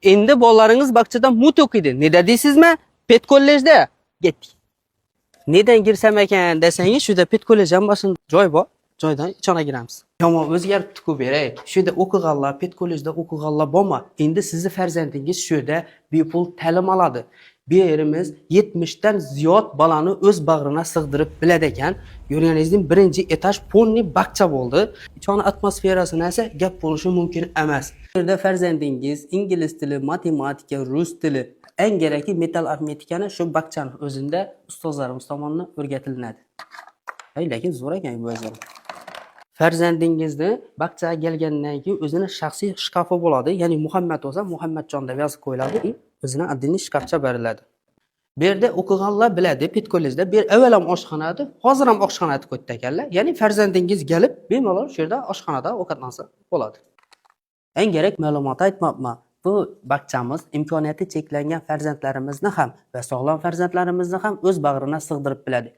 Endi bolalaringiz bog'chada mut o'qiydi. Neda deysizmi? Pet kollejda. Ketdik. Nedan girsam ekan desangiz, shuda pet kollej ham boshida joy bor. Joydan ichona giramiz. Yomon o'zgaribdi-ku beray. Shuda o'qiganlar, pet kollejda o'qiganlar bormi? Endi sizni farzandingiz shuda bepul ta'lim oladi. Bu yerimiz 70 dan ziyod balani o'z bag'rina sig'dirib biladi ekan. Yurganingizning birinchi etaj ponni bog'cha bo'ldi. Ichona atmosferasini esa gap bo'lishi mumkin emas. Bu yerda farzandingiz ingliz tili, matematika, rus tili, eng kerakli metal arifmetikani shu bog'chani o'zida ustozlarimiz tomonidan o'rgatilinadi. Lekin zo'r ekan bu o'zi. Farzandingizni bog'chaga kelgandan keyin o'zini shaxsiy shkafi bo'ladi. Ya'ni Muhammad bo'lsa, Muhammadjon deb yozib qo'yiladi. O'zini oddiy shkafcha beriladi. Bu yerda o'qiganlar biladi, pet kollejda bir avval ham oshxona edi, hozir ham oshxona etib qo'ydi ekanlar. Ya'ni farzandingiz kelib, bemalol shu yerda oshxonada ovqatlansa bo'ladi. Eng kerak ma'lumot aytmoqman. Bu bog'chamiz imkoniyati cheklangan farzandlarimizni ham va sog'lom farzandlarimizni ham o'z bag'rina sig'dirib biladi.